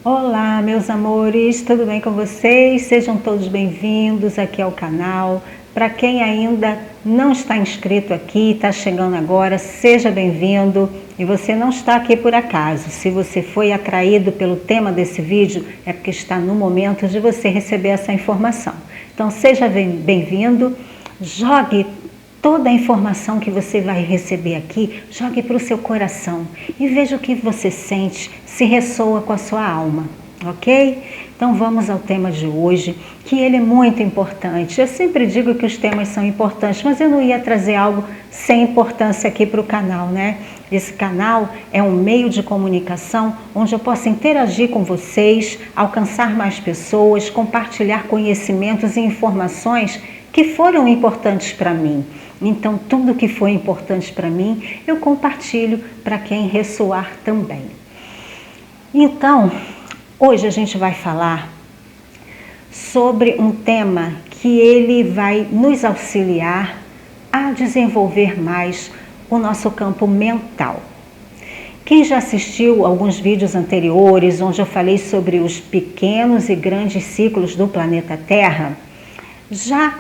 Olá, meus amores, tudo bem com vocês? Sejam todos bem-vindos aqui ao canal. Para quem ainda não está inscrito aqui, está chegando agora, seja bem-vindo. E você não está aqui por acaso. Se você foi atraído pelo tema desse vídeo, é porque está no momento de você receber essa informação. Então, seja bem-vindo, jogue toda a informação que você vai receber aqui, jogue para o seu coração e veja o que você sente, se ressoa com a sua alma, ok? Então vamos ao tema de hoje, que ele é muito importante. Eu sempre digo que os temas são importantes, mas eu não ia trazer algo sem importância aqui para o canal, né? Esse canal é um meio de comunicação onde eu posso interagir com vocês, alcançar mais pessoas, compartilhar conhecimentos e informações que foram importantes para mim. Então, tudo que foi importante para mim, eu compartilho para quem ressoar também. Então, hoje a gente vai falar sobre um tema que ele vai nos auxiliar a desenvolver mais o nosso campo mental. Quem já assistiu alguns vídeos anteriores, onde eu falei sobre os pequenos e grandes ciclos do planeta Terra, já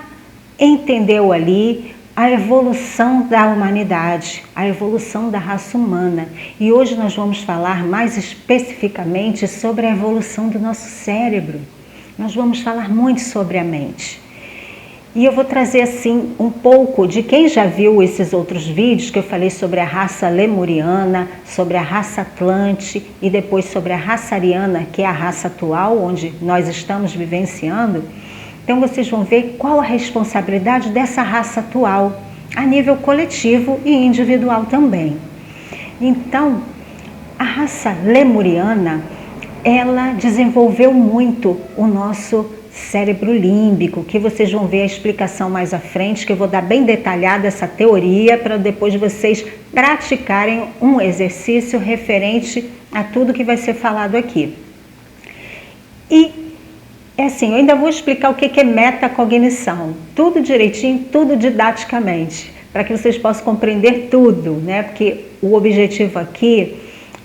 entendeu ali a evolução da humanidade, a evolução da raça humana. E hoje nós vamos falar mais especificamente sobre a evolução do nosso cérebro. Nós vamos falar muito sobre a mente. E eu vou trazer assim um pouco de quem já viu esses outros vídeos que eu falei sobre a raça lemuriana, sobre a raça Atlante e depois sobre a raça ariana, que é a raça atual onde nós estamos vivenciando. Então vocês vão ver qual a responsabilidade dessa raça atual, a nível coletivo e individual também. Então, a raça lemuriana, ela desenvolveu muito o nosso cérebro límbico, que vocês vão ver a explicação mais à frente, que eu vou dar bem detalhada essa teoria, para depois vocês praticarem um exercício referente a tudo que vai ser falado aqui. E é assim, eu ainda vou explicar o que é metacognição, tudo direitinho, tudo didaticamente, para que vocês possam compreender tudo, né? Porque o objetivo aqui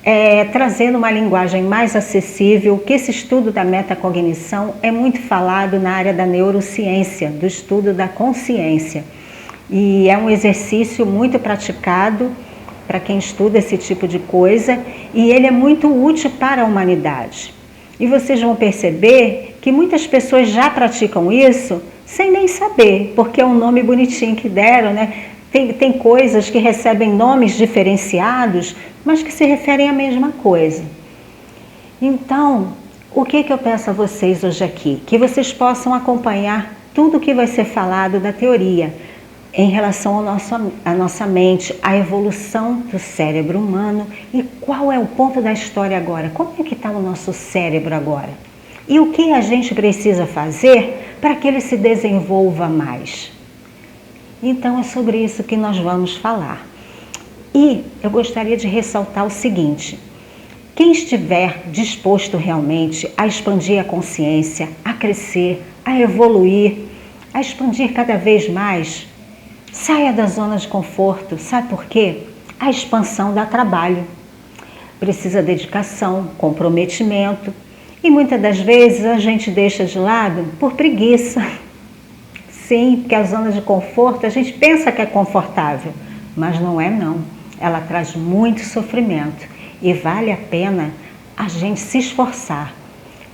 é trazer uma linguagem mais acessível, que esse estudo da metacognição é muito falado na área da neurociência, do estudo da consciência. E é um exercício muito praticado para quem estuda esse tipo de coisa, e ele é muito útil para a humanidade. E vocês vão perceber que muitas pessoas já praticam isso sem nem saber, porque é um nome bonitinho que deram, né? Tem coisas que recebem nomes diferenciados, mas que se referem à mesma coisa. Então, o que eu peço a vocês hoje aqui? Que vocês possam acompanhar tudo que vai ser falado da teoria em relação à nossa mente, à evolução do cérebro humano e qual é o ponto da história agora, como é que está o nosso cérebro agora e o que a gente precisa fazer para que ele se desenvolva mais. Então é sobre isso que nós vamos falar. E eu gostaria de ressaltar o seguinte: quem estiver disposto realmente a expandir a consciência, a crescer, a evoluir, a expandir cada vez mais, saia da zona de conforto. Sabe por quê? A expansão dá trabalho. Precisa dedicação, comprometimento. E muitas das vezes a gente deixa de lado por preguiça. Sim, porque a zona de conforto, a gente pensa que é confortável, mas não é não. Ela traz muito sofrimento e vale a pena a gente se esforçar,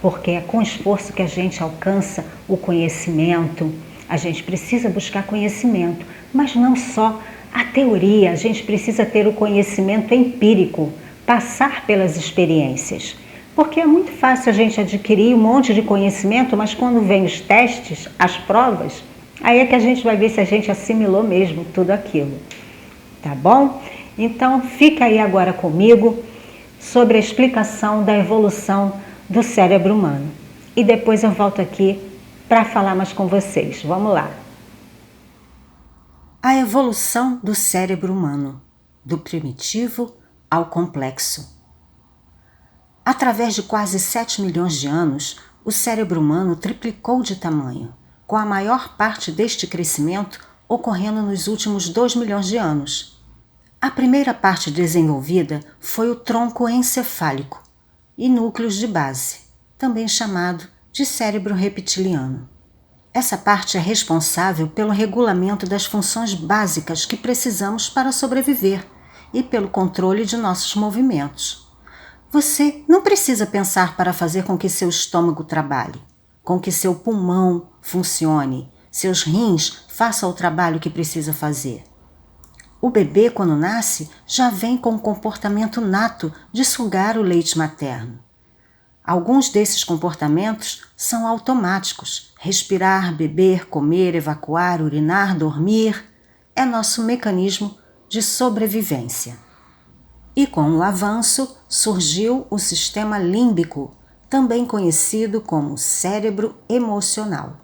porque é com esforço que a gente alcança o conhecimento. A gente precisa buscar conhecimento, mas não só a teoria, a gente precisa ter o conhecimento empírico, passar pelas experiências. Porque é muito fácil a gente adquirir um monte de conhecimento, mas quando vem os testes, as provas, aí é que a gente vai ver se a gente assimilou mesmo tudo aquilo. Tá bom? Então, fica aí agora comigo sobre a explicação da evolução do cérebro humano. E depois eu volto aqui para falar mais com vocês. Vamos lá. A evolução do cérebro humano, do primitivo ao complexo. Através de quase 7 milhões de anos, o cérebro humano triplicou de tamanho, com a maior parte deste crescimento ocorrendo nos últimos 2 milhões de anos. A primeira parte desenvolvida foi o tronco encefálico, e núcleos de base, também chamado de cérebro reptiliano. Essa parte é responsável pelo regulamento das funções básicas que precisamos para sobreviver e pelo controle de nossos movimentos. Você não precisa pensar para fazer com que seu estômago trabalhe, com que seu pulmão funcione, seus rins façam o trabalho que precisa fazer. O bebê, quando nasce, já vem com o comportamento nato de sugar o leite materno. Alguns desses comportamentos são automáticos. Respirar, beber, comer, evacuar, urinar, dormir é nosso mecanismo de sobrevivência. E com o avanço surgiu o sistema límbico, também conhecido como cérebro emocional.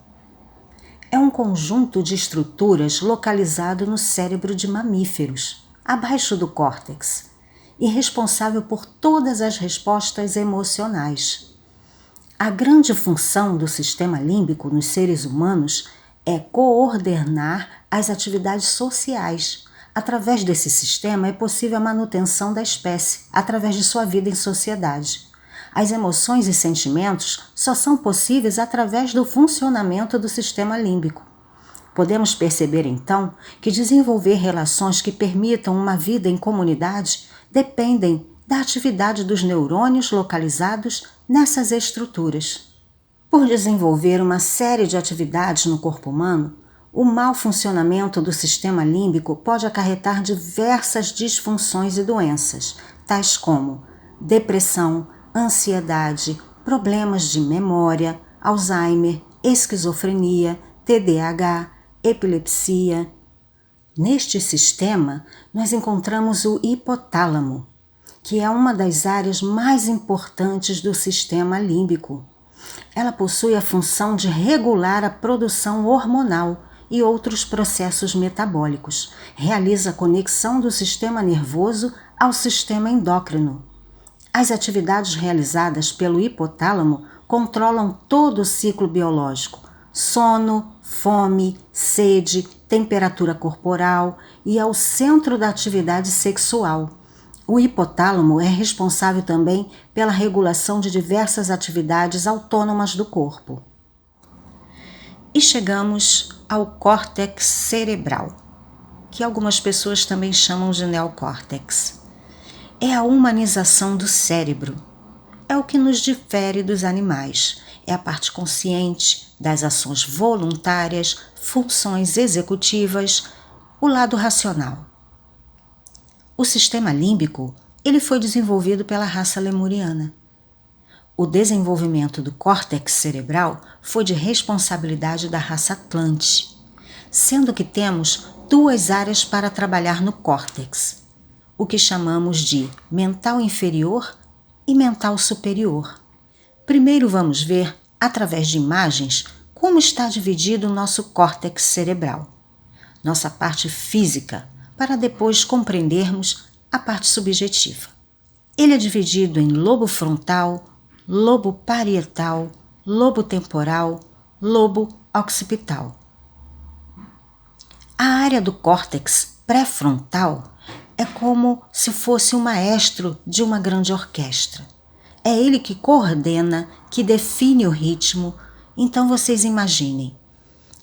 É um conjunto de estruturas localizado no cérebro de mamíferos, abaixo do córtex, e responsável por todas as respostas emocionais. A grande função do sistema límbico nos seres humanos é coordenar as atividades sociais. Através desse sistema é possível a manutenção da espécie, através de sua vida em sociedade. As emoções e sentimentos só são possíveis através do funcionamento do sistema límbico. Podemos perceber, então, que desenvolver relações que permitam uma vida em comunidade dependem da atividade dos neurônios localizados nessas estruturas. Por desenvolver uma série de atividades no corpo humano, o mau funcionamento do sistema límbico pode acarretar diversas disfunções e doenças, tais como depressão, ansiedade, problemas de memória, Alzheimer, esquizofrenia, TDAH, epilepsia. Neste sistema, nós encontramos o hipotálamo, que é uma das áreas mais importantes do sistema límbico. Ela possui a função de regular a produção hormonal e outros processos metabólicos. Realiza a conexão do sistema nervoso ao sistema endócrino. As atividades realizadas pelo hipotálamo controlam todo o ciclo biológico: sono, fome, sede, temperatura corporal e é o centro da atividade sexual. O hipotálamo é responsável também pela regulação de diversas atividades autônomas do corpo. E chegamos ao córtex cerebral, que algumas pessoas também chamam de neocórtex. É a humanização do cérebro. É o que nos difere dos animais. É a parte consciente das ações voluntárias, funções executivas, o lado racional. O sistema límbico, ele foi desenvolvido pela raça lemuriana. O desenvolvimento do córtex cerebral foi de responsabilidade da raça Atlante, sendo que temos duas áreas para trabalhar no córtex, o que chamamos de mental inferior e mental superior. Primeiro vamos ver, através de imagens, como está dividido o nosso córtex cerebral, nossa parte física, para depois compreendermos a parte subjetiva. Ele é dividido em lobo frontal, lobo parietal, lobo temporal, lobo occipital. A área do córtex pré-frontal é como se fosse o maestro de uma grande orquestra. É ele que coordena, que define o ritmo. Então vocês imaginem,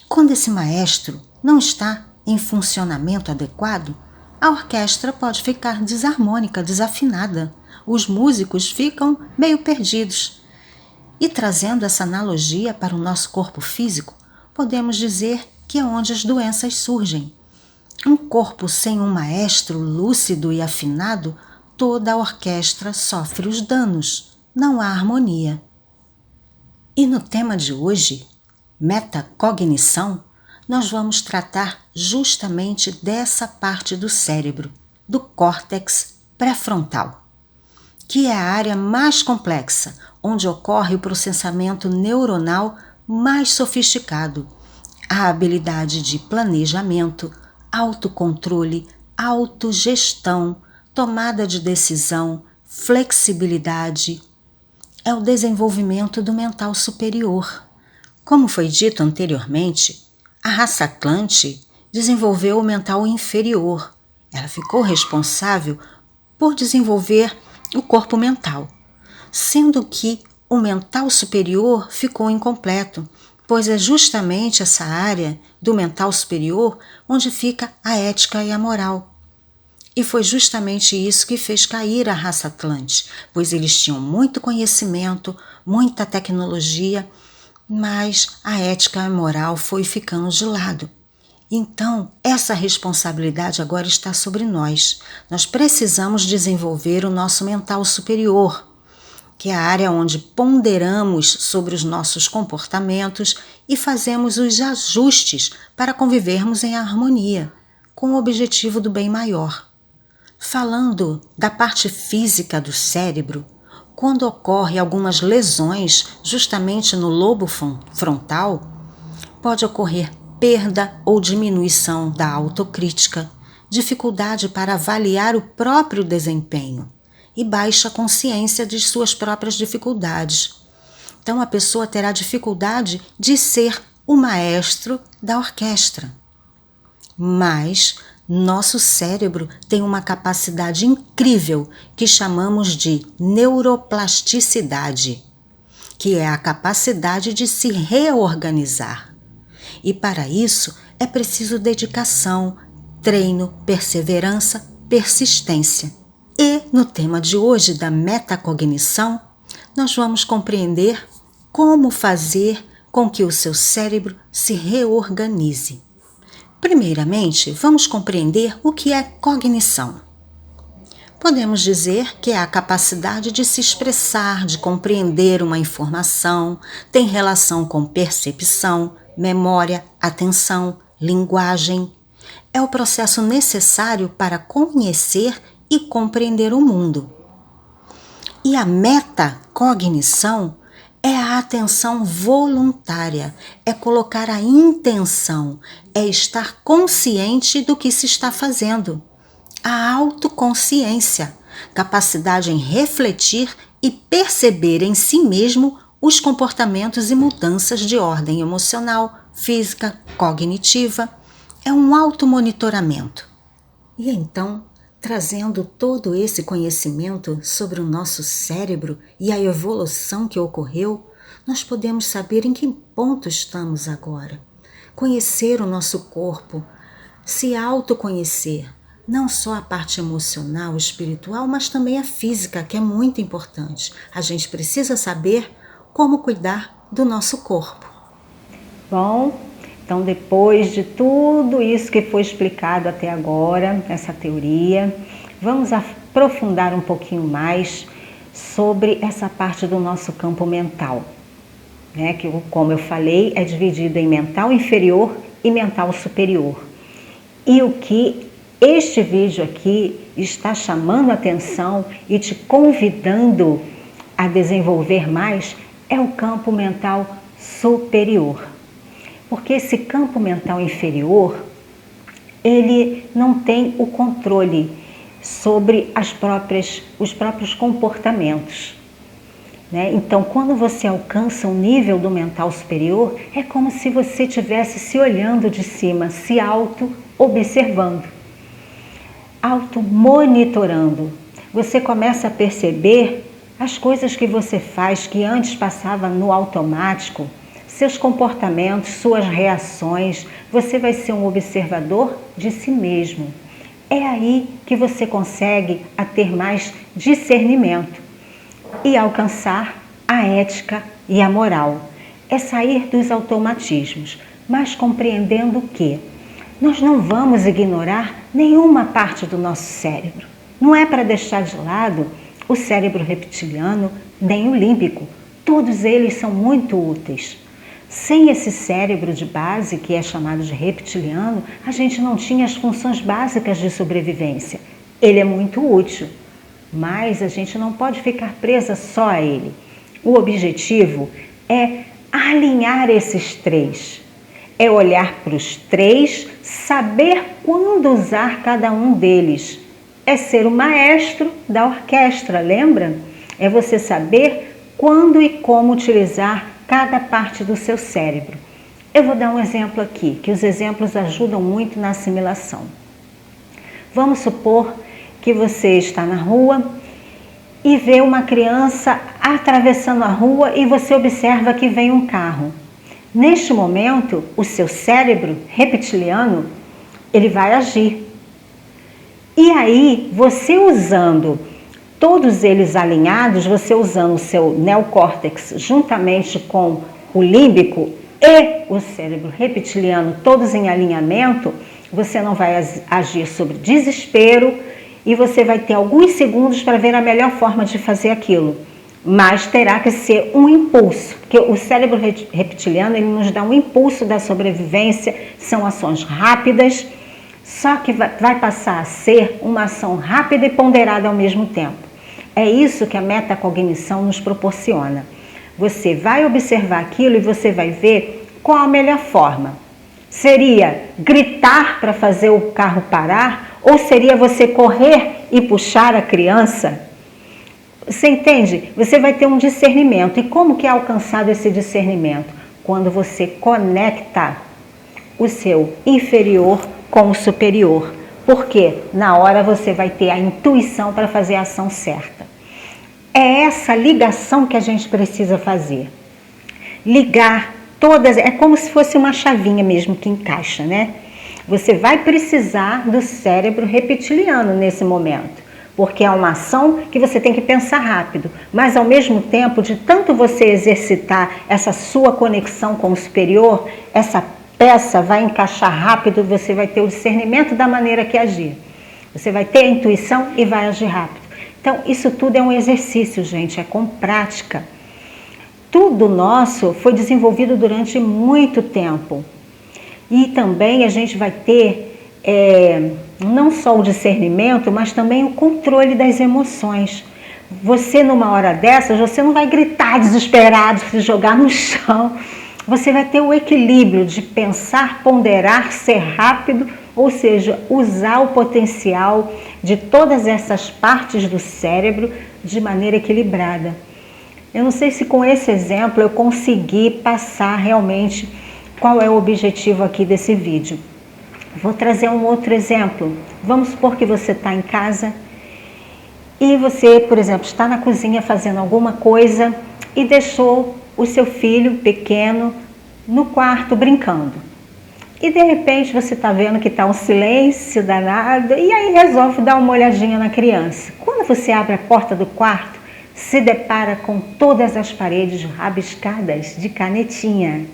quando esse maestro não está em funcionamento adequado, a orquestra pode ficar desarmônica, desafinada. Os músicos ficam meio perdidos. E trazendo essa analogia para o nosso corpo físico, podemos dizer que é onde as doenças surgem. Um corpo sem um maestro lúcido e afinado, toda a orquestra sofre os danos. Não há harmonia. E no tema de hoje, metacognição, nós vamos tratar justamente dessa parte do cérebro, do córtex pré-frontal, que é a área mais complexa, onde ocorre o processamento neuronal mais sofisticado, a habilidade de planejamento, autocontrole, autogestão, tomada de decisão, flexibilidade. É o desenvolvimento do mental superior. Como foi dito anteriormente, a raça Atlante desenvolveu o mental inferior. Ela ficou responsável por desenvolver o corpo mental. sendo que o mental superior ficou incompleto, pois é justamente essa área do mental superior onde fica a ética e a moral. E foi justamente isso que fez cair a raça Atlante, pois eles tinham muito conhecimento, muita tecnologia, mas a ética e a moral foi ficando de lado. Então, essa responsabilidade agora está sobre nós. Nós precisamos desenvolver o nosso mental superior, que é a área onde ponderamos sobre os nossos comportamentos e fazemos os ajustes para convivermos em harmonia, com o objetivo do bem maior. Falando da parte física do cérebro, quando ocorrem algumas lesões justamente no lobo frontal, pode ocorrer perda ou diminuição da autocrítica, dificuldade para avaliar o próprio desempenho e baixa consciência de suas próprias dificuldades. Então a pessoa terá dificuldade de ser o maestro da orquestra. Mas nosso cérebro tem uma capacidade incrível que chamamos de neuroplasticidade, que é a capacidade de se reorganizar. E para isso é preciso dedicação, treino, perseverança, persistência. E no tema de hoje da metacognição, nós vamos compreender como fazer com que o seu cérebro se reorganize. Primeiramente, vamos compreender o que é cognição. Podemos dizer que é a capacidade de se expressar, de compreender uma informação, tem relação com percepção, memória, atenção, linguagem. É o processo necessário para conhecer e compreender o mundo. E a metacognição é a atenção voluntária, é colocar a intenção, é estar consciente do que se está fazendo. A autoconsciência, capacidade em refletir e perceber em si mesmo os comportamentos e mudanças de ordem emocional, física, cognitiva. É um automonitoramento. E então, trazendo todo esse conhecimento sobre o nosso cérebro e a evolução que ocorreu, nós podemos saber em que ponto estamos agora. Conhecer o nosso corpo, se autoconhecer, não só a parte emocional, espiritual, mas também a física, que é muito importante. A gente precisa saber como cuidar do nosso corpo. Bom, então depois de tudo isso que foi explicado até agora, essa teoria, vamos aprofundar um pouquinho mais sobre essa parte do nosso campo mental, né? Que, como eu falei, é dividido em mental inferior e mental superior. E o que este vídeo aqui está chamando a atenção e te convidando a desenvolver mais é o campo mental superior. Porque esse campo mental inferior, ele não tem o controle sobre os próprios comportamentos, né? Então, quando você alcança um nível do mental superior, é como se você estivesse se olhando de cima, se auto-observando, auto-monitorando. Você começa a perceber as coisas que você faz que antes passava no automático, seus comportamentos, suas reações. Você vai ser um observador de si mesmo. É aí que você consegue a ter mais discernimento e alcançar a ética e a moral. É sair dos automatismos, mas compreendendo que nós não vamos ignorar nenhuma parte do nosso cérebro. Não é para deixar de lado o cérebro reptiliano nem o límbico. Todos eles são muito úteis. Sem esse cérebro de base, que é chamado de reptiliano, a gente não tinha as funções básicas de sobrevivência. Ele é muito útil, mas a gente não pode ficar presa só a ele. O objetivo é alinhar esses três. É olhar para os três, saber quando usar cada um deles. É ser o maestro da orquestra, lembra? É você saber quando e como utilizar cada parte do seu cérebro. Eu vou dar um exemplo aqui, que os exemplos ajudam muito na assimilação. Vamos supor que você está na rua e vê uma criança atravessando a rua e você observa que vem um carro. Neste momento, o seu cérebro reptiliano, ele vai agir. E aí, você usando todos eles alinhados, você usando o seu neocórtex juntamente com o límbico e o cérebro reptiliano, todos em alinhamento, você não vai agir sobre desespero e você vai ter alguns segundos para ver a melhor forma de fazer aquilo. Mas terá que ser um impulso, porque o cérebro reptiliano ele nos dá um impulso da sobrevivência, são ações rápidas, só que vai passar a ser uma ação rápida e ponderada ao mesmo tempo. É isso que a metacognição nos proporciona. Você vai observar aquilo e você vai ver qual a melhor forma. Seria gritar para fazer o carro parar ou seria você correr e puxar a criança? Você entende? Você vai ter um discernimento. E como que é alcançado esse discernimento? Quando você conecta o seu inferior com o superior. Porque na hora você vai ter a intuição para fazer a ação certa. É essa ligação que a gente precisa fazer. Ligar todas, é como se fosse uma chavinha mesmo que encaixa, né? Você vai precisar do cérebro reptiliano nesse momento, porque é uma ação que você tem que pensar rápido, mas ao mesmo tempo, de tanto você exercitar essa sua conexão com o superior, essa peça vai encaixar rápido, você vai ter o discernimento da maneira que agir. Você vai ter a intuição e vai agir rápido. Então, isso tudo é um exercício, gente, é com prática. Tudo nosso foi desenvolvido durante muito tempo. E também a gente vai ter não só o discernimento, mas também o controle das emoções. Você, numa hora dessas, você não vai gritar desesperado, se jogar no chão. Você vai ter o equilíbrio de pensar, ponderar, ser rápido, ou seja, usar o potencial de todas essas partes do cérebro de maneira equilibrada. Eu não sei se com esse exemplo eu consegui passar realmente qual é o objetivo aqui desse vídeo. Vou trazer um outro exemplo. Vamos supor que você está em casa e você, por exemplo, está na cozinha fazendo alguma coisa e deixou o seu filho pequeno no quarto brincando. E de repente você está vendo que está um silêncio danado e aí resolve dar uma olhadinha na criança. Quando você abre a porta do quarto, se depara com todas as paredes rabiscadas de canetinha.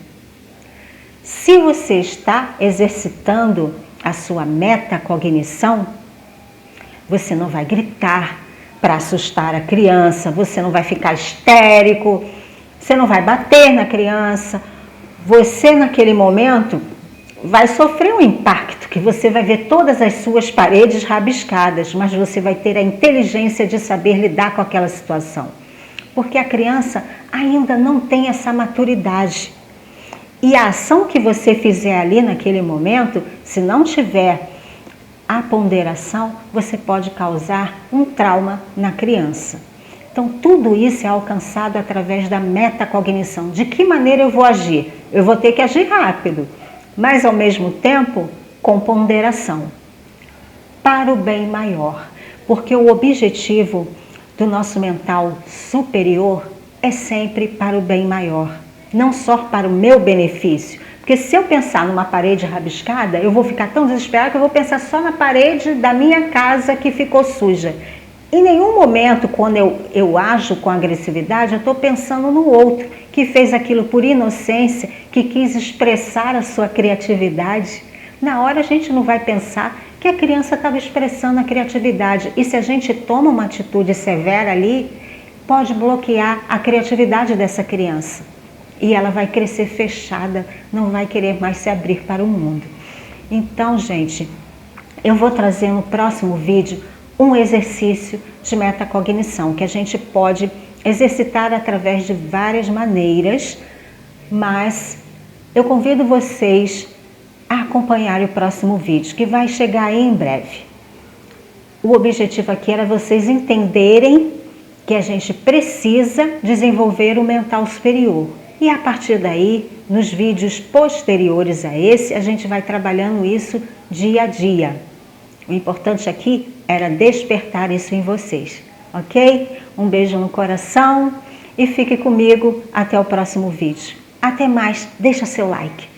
Se você está exercitando a sua metacognição, você não vai gritar para assustar a criança, você não vai ficar histérico, você não vai bater na criança. Você, naquele momento, vai sofrer um impacto, que você vai ver todas as suas paredes rabiscadas, mas você vai ter a inteligência de saber lidar com aquela situação. Porque a criança ainda não tem essa maturidade. E a ação que você fizer ali naquele momento, se não tiver a ponderação, você pode causar um trauma na criança. Então, tudo isso é alcançado através da metacognição. De que maneira eu vou agir? Eu vou ter que agir rápido, mas ao mesmo tempo com ponderação, para o bem maior. Porque o objetivo do nosso mental superior é sempre para o bem maior, não só para o meu benefício. Porque se eu pensar numa parede rabiscada, eu vou ficar tão desesperada que eu vou pensar só na parede da minha casa que ficou suja. Em nenhum momento, quando eu ajo com agressividade, eu estou pensando no outro, que fez aquilo por inocência, que quis expressar a sua criatividade. Na hora a gente não vai pensar que a criança estava expressando a criatividade. E se a gente toma uma atitude severa ali, pode bloquear a criatividade dessa criança. E ela vai crescer fechada, não vai querer mais se abrir para o mundo. Então, gente, eu vou trazer no próximo vídeo um exercício de metacognição que a gente pode exercitar através de várias maneiras, mas eu convido vocês a acompanhar o próximo vídeo, que vai chegar aí em breve. O objetivo aqui era vocês entenderem que a gente precisa desenvolver o mental superior. E a partir daí, nos vídeos posteriores a esse, a gente vai trabalhando isso dia a dia. O importante aqui era despertar isso em vocês. ok? Um beijo no coração e fique comigo até o próximo vídeo. Até mais, deixa seu like.